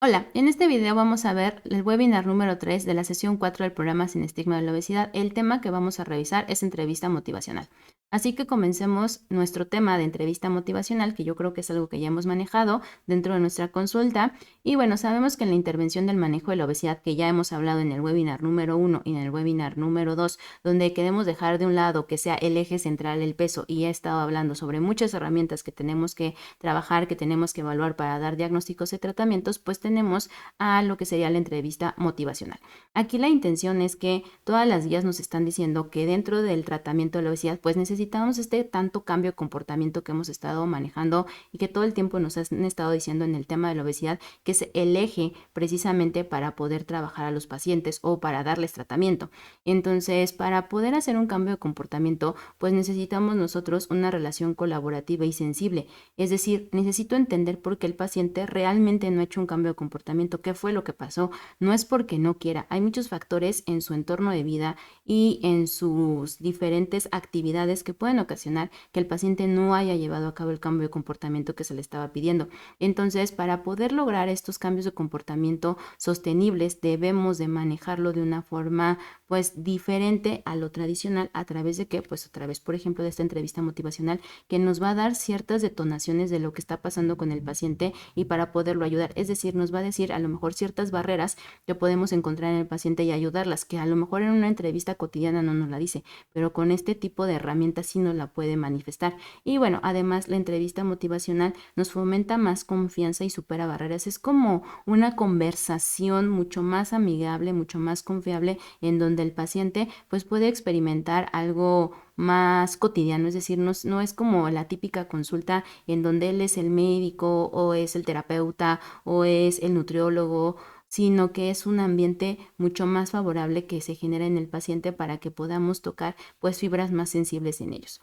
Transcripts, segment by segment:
Hola, en este video vamos a ver el webinar número 3 de la sesión 4 del programa Sin Estigma de la Obesidad. El tema que vamos a revisar es entrevista motivacional. Así que comencemos nuestro tema de entrevista motivacional, que yo creo que es algo que ya hemos manejado dentro de nuestra consulta. Y bueno, sabemos que en la intervención del manejo de la obesidad, que ya hemos hablado en el webinar número 1 y en el webinar número 2, donde queremos dejar de un lado que sea el eje central el peso, y he estado hablando sobre muchas herramientas que tenemos que trabajar, que tenemos que evaluar para dar diagnósticos y tratamientos, pues tenemos a lo que sería la entrevista motivacional. Aquí la intención es que todas las guías nos están diciendo que dentro del tratamiento de la obesidad, pues necesitamos este tanto cambio de comportamiento que hemos estado manejando y que todo el tiempo nos han estado diciendo en el tema de la obesidad, que es el eje precisamente para poder trabajar a los pacientes o para darles tratamiento. Entonces, para poder hacer un cambio de comportamiento, pues necesitamos nosotros una relación colaborativa y sensible. Es decir, necesito entender por qué el paciente realmente no ha hecho un cambio de comportamiento, qué fue lo que pasó. No es porque no quiera, hay muchos factores en su entorno de vida y en sus diferentes actividades que pueden ocasionar que el paciente no haya llevado a cabo el cambio de comportamiento que se le estaba pidiendo. Entonces, para poder lograr estos cambios de comportamiento sostenibles, debemos de manejarlo de una forma pues diferente a lo tradicional. ¿A través de qué? Pues a través, por ejemplo, de esta entrevista motivacional que nos va a dar ciertas detonaciones de lo que está pasando con el paciente y para poderlo ayudar. Es decir, nos va a decir a lo mejor ciertas barreras que podemos encontrar en el paciente y ayudarlas, que a lo mejor en una entrevista cotidiana no nos la dice, pero con este tipo de herramientas sí nos la puede manifestar. Y bueno, además la entrevista motivacional nos fomenta más confianza y supera barreras. Es como una conversación mucho más amigable, mucho más confiable, en donde el paciente pues puede experimentar algo más cotidiano, es decir, no es como la típica consulta en donde él es el médico o es el terapeuta o es el nutriólogo, sino que es un ambiente mucho más favorable que se genera en el paciente para que podamos tocar pues fibras más sensibles en ellos.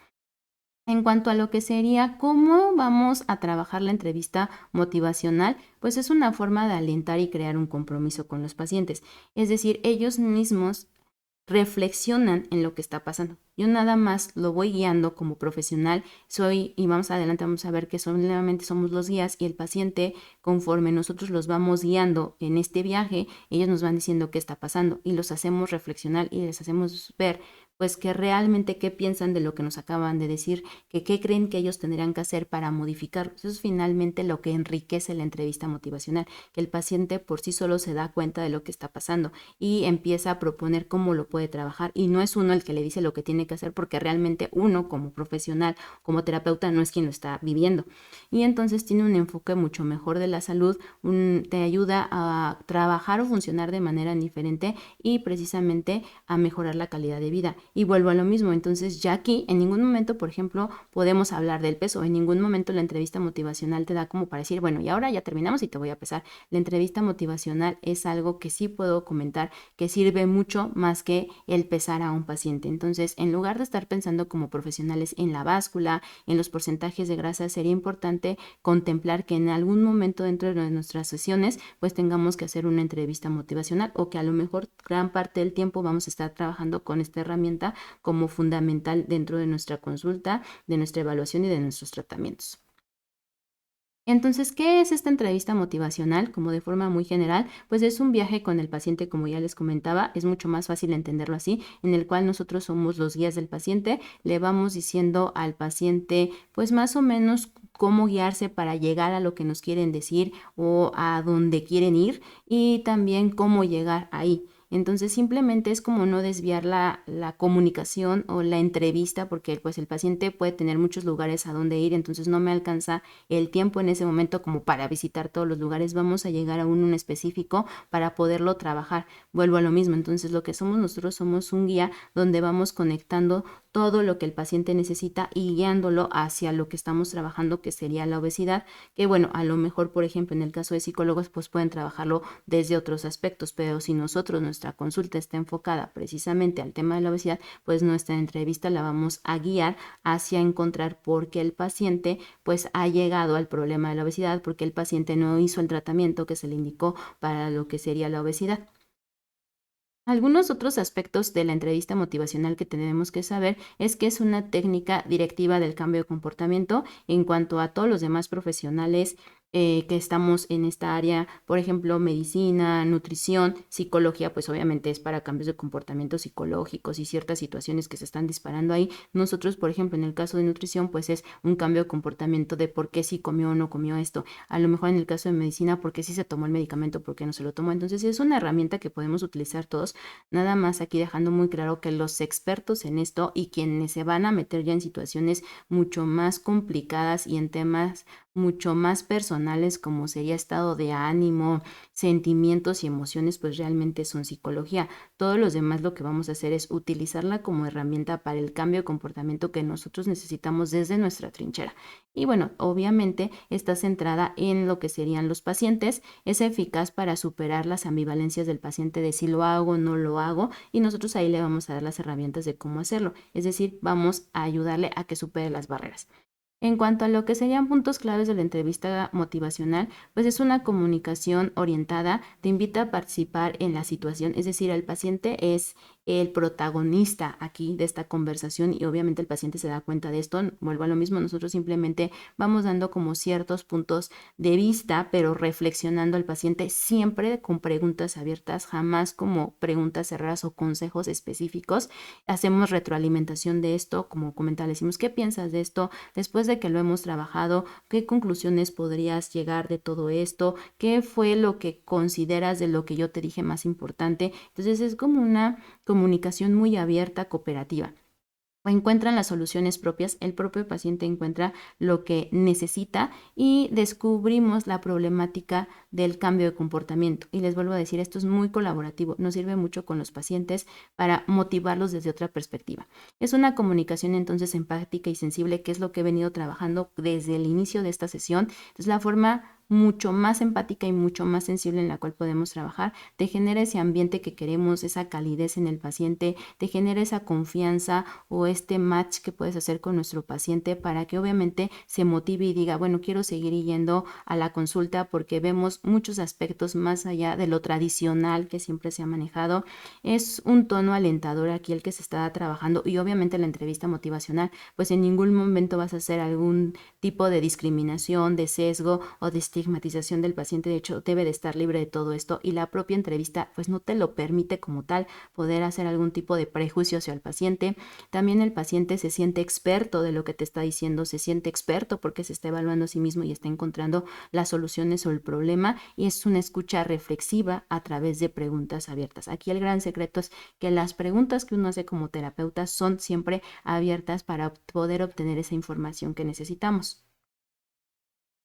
En cuanto a lo que sería cómo vamos a trabajar la entrevista motivacional, pues es una forma de alentar y crear un compromiso con los pacientes. Es decir, ellos mismos reflexionan en lo que está pasando. Yo nada más lo voy guiando como profesional, soy, y más adelante vamos a ver que solamente somos los guías y el paciente, conforme nosotros los vamos guiando en este viaje, ellos nos van diciendo qué está pasando y los hacemos reflexionar y les hacemos ver pues que realmente qué piensan de lo que nos acaban de decir, que qué creen que ellos tendrían que hacer para modificarlo. Eso es finalmente lo que enriquece la entrevista motivacional, que el paciente por sí solo se da cuenta de lo que está pasando y empieza a proponer cómo lo puede trabajar. Y no es uno el que le dice lo que tiene que hacer, porque realmente uno como profesional, como terapeuta, no es quien lo está viviendo. Y entonces tiene un enfoque mucho mejor de la salud, te ayuda a trabajar o funcionar de manera diferente y precisamente a mejorar la calidad de vida. Y vuelvo a lo mismo, entonces ya aquí en ningún momento, por ejemplo, podemos hablar del peso, en ningún momento la entrevista motivacional te da como para decir, bueno, y ahora ya terminamos y te voy a pesar. La entrevista motivacional es algo que sí puedo comentar que sirve mucho más que el pesar a un paciente. Entonces, en lugar de estar pensando como profesionales en la báscula, en los porcentajes de grasa, sería importante contemplar que en algún momento dentro de nuestras sesiones, pues tengamos que hacer una entrevista motivacional o que a lo mejor gran parte del tiempo vamos a estar trabajando con esta herramienta como fundamental dentro de nuestra consulta, de nuestra evaluación y de nuestros tratamientos. Entonces, ¿qué es esta entrevista motivacional? Como de forma muy general, pues es un viaje con el paciente, como ya les comentaba, es mucho más fácil entenderlo así, en el cual nosotros somos los guías del paciente, le vamos diciendo al paciente, pues más o menos cómo guiarse para llegar a lo que nos quieren decir o a dónde quieren ir y también cómo llegar ahí. Entonces simplemente es como no desviar la comunicación o la entrevista porque pues el paciente puede tener muchos lugares a donde ir, entonces no me alcanza el tiempo en ese momento como para visitar todos los lugares, vamos a llegar a un específico para poderlo trabajar. Vuelvo a lo mismo, entonces lo que somos nosotros somos un guía donde vamos conectando todo lo que el paciente necesita y guiándolo hacia lo que estamos trabajando, que sería la obesidad, que bueno, a lo mejor, por ejemplo, en el caso de psicólogos, pues pueden trabajarlo desde otros aspectos, pero si nosotros, nuestra consulta está enfocada precisamente al tema de la obesidad, pues nuestra entrevista la vamos a guiar hacia encontrar por qué el paciente pues ha llegado al problema de la obesidad, porque el paciente no hizo el tratamiento que se le indicó para lo que sería la obesidad. Algunos otros aspectos de la entrevista motivacional que tenemos que saber es que es una técnica directiva del cambio de comportamiento en cuanto a todos los demás profesionales. que estamos en esta área, por ejemplo, medicina, nutrición, psicología, pues obviamente es para cambios de comportamiento psicológicos y ciertas situaciones que se están disparando ahí. Nosotros, por ejemplo, en el caso de nutrición, pues es un cambio de comportamiento de por qué sí comió o no comió esto. A lo mejor en el caso de medicina, por qué sí se tomó el medicamento, por qué no se lo tomó. Entonces es una herramienta que podemos utilizar todos, nada más aquí dejando muy claro que los expertos en esto y quienes se van a meter ya en situaciones mucho más complicadas y en temas mucho más personales como sería estado de ánimo, sentimientos y emociones, pues realmente son psicología. Todos los demás lo que vamos a hacer es utilizarla como herramienta para el cambio de comportamiento que nosotros necesitamos desde nuestra trinchera. Y bueno, obviamente está centrada en lo que serían los pacientes, es eficaz para superar las ambivalencias del paciente de si lo hago o no lo hago, y nosotros ahí le vamos a dar las herramientas de cómo hacerlo, es decir, vamos a ayudarle a que supere las barreras. En cuanto a lo que serían puntos claves de la entrevista motivacional, pues es una comunicación orientada, te invita a participar en la situación, es decir, el paciente es el protagonista aquí de esta conversación y obviamente el paciente se da cuenta de esto. Vuelvo a lo mismo, nosotros simplemente vamos dando como ciertos puntos de vista, pero reflexionando al paciente siempre con preguntas abiertas, jamás como preguntas cerradas o consejos específicos. Hacemos retroalimentación de esto, como comentaba, decimos, ¿qué piensas de esto? Después de que lo hemos trabajado, ¿qué conclusiones podrías llegar de todo esto? ¿Qué fue lo que consideras de lo que yo te dije más importante? Entonces es como una comunicación muy abierta, cooperativa. Encuentran las soluciones propias, el propio paciente encuentra lo que necesita y descubrimos la problemática del cambio de comportamiento. Y les vuelvo a decir, esto es muy colaborativo, nos sirve mucho con los pacientes para motivarlos desde otra perspectiva. Es una comunicación entonces empática y sensible, que es lo que he venido trabajando desde el inicio de esta sesión. Es la forma mucho más empática y mucho más sensible en la cual podemos trabajar, te genera ese ambiente que queremos, esa calidez en el paciente, te genera esa confianza o este match que puedes hacer con nuestro paciente para que obviamente se motive y diga, bueno, quiero seguir yendo a la consulta porque vemos muchos aspectos más allá de lo tradicional que siempre se ha manejado. Es un tono alentador aquí el que se está trabajando y obviamente la entrevista motivacional, pues en ningún momento vas a hacer algún tipo de discriminación, de sesgo o de estigmatización del paciente. De hecho, debe de estar libre de todo esto y la propia entrevista pues no te lo permite como tal poder hacer algún tipo de prejuicio hacia el paciente. También el paciente se siente experto de lo que te está diciendo, se siente experto porque se está evaluando a sí mismo y está encontrando las soluciones o el problema, y es una escucha reflexiva a través de preguntas abiertas. Aquí el gran secreto es que las preguntas que uno hace como terapeuta son siempre abiertas para poder obtener esa información que necesitamos.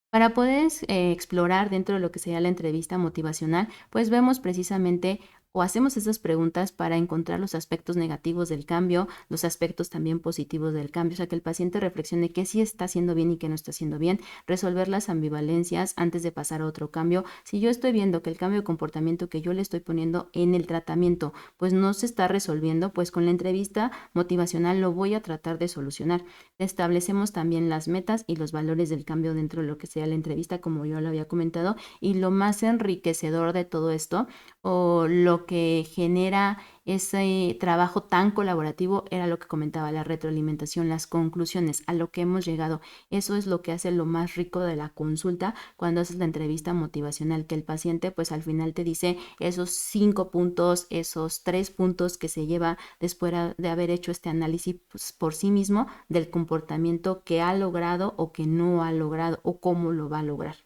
Para poder explorar dentro de lo que sería la entrevista motivacional, pues vemos precisamente o hacemos esas preguntas para encontrar los aspectos negativos del cambio, los aspectos también positivos del cambio, o sea, que el paciente reflexione qué sí está haciendo bien y qué no está haciendo bien, resolver las ambivalencias antes de pasar a otro cambio. Si yo estoy viendo que el cambio de comportamiento que yo le estoy poniendo en el tratamiento, pues no se está resolviendo, pues con la entrevista motivacional lo voy a tratar de solucionar. Establecemos también las metas y los valores del cambio dentro de lo que sea la entrevista, como yo lo había comentado, y lo más enriquecedor de todo esto o lo que genera ese trabajo tan colaborativo era lo que comentaba, la retroalimentación, las conclusiones, a lo que hemos llegado. Eso es lo que hace lo más rico de la consulta cuando haces la entrevista motivacional, que el paciente pues al final te dice esos 5 puntos, esos 3 puntos que se lleva después de haber hecho este análisis pues, por sí mismo del comportamiento que ha logrado o que no ha logrado o cómo lo va a lograr.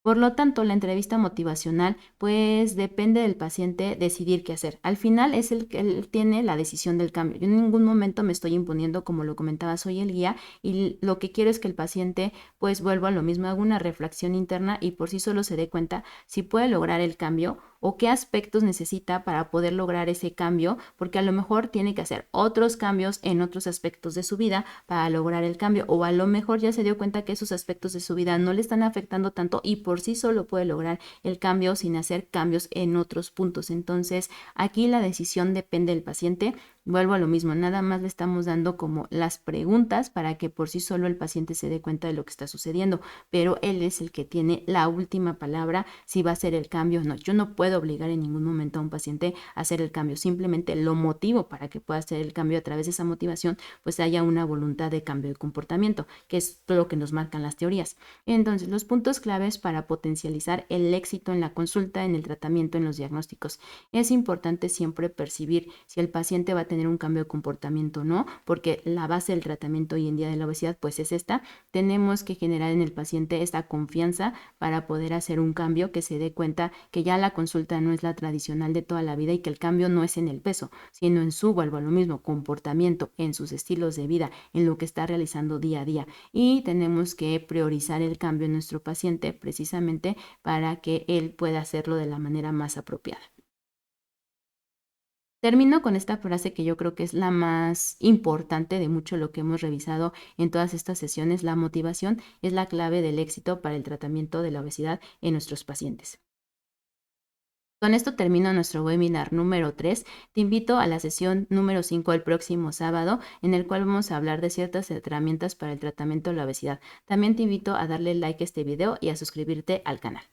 Por lo tanto, la entrevista motivacional, pues depende del paciente decidir qué hacer. Al final es el que él tiene la decisión del cambio. Yo en ningún momento me estoy imponiendo, como lo comentaba, soy el guía y lo que quiero es que el paciente, pues vuelva a lo mismo, haga una reflexión interna y por sí solo se dé cuenta si puede lograr el cambio o qué aspectos necesita para poder lograr ese cambio, porque a lo mejor tiene que hacer otros cambios en otros aspectos de su vida para lograr el cambio, o a lo mejor ya se dio cuenta que esos aspectos de su vida no le están afectando tanto y por sí solo puede lograr el cambio sin hacer cambios en otros puntos. Entonces, aquí la decisión depende del paciente. Vuelvo a lo mismo, nada más le estamos dando como las preguntas para que por sí solo el paciente se dé cuenta de lo que está sucediendo, pero él es el que tiene la última palabra si va a hacer el cambio o no. Yo no puedo obligar en ningún momento a un paciente a hacer el cambio, simplemente lo motivo para que pueda hacer el cambio. A través de esa motivación pues haya una voluntad de cambio de comportamiento, que es lo que nos marcan las teorías. Entonces, los puntos claves para potencializar el éxito en la consulta, en el tratamiento, en los diagnósticos. Es importante siempre percibir si el paciente va a tener un cambio de comportamiento o no, porque la base del tratamiento hoy en día de la obesidad pues es esta. Tenemos que generar en el paciente esta confianza para poder hacer un cambio, que se dé cuenta que ya la consulta no es la tradicional de toda la vida y que el cambio no es en el peso, sino en su, vuelvo a lo mismo, comportamiento, en sus estilos de vida, en lo que está realizando día a día. Y tenemos que priorizar el cambio en nuestro paciente precisamente para que él pueda hacerlo de la manera más apropiada. Termino con esta frase que yo creo que es la más importante de mucho lo que hemos revisado en todas estas sesiones. La motivación es la clave del éxito para el tratamiento de la obesidad en nuestros pacientes. Con esto termino nuestro webinar número 3. Te invito a la sesión número 5 el próximo sábado, en el cual vamos a hablar de ciertas herramientas para el tratamiento de la obesidad. También te invito a darle like a este video y a suscribirte al canal.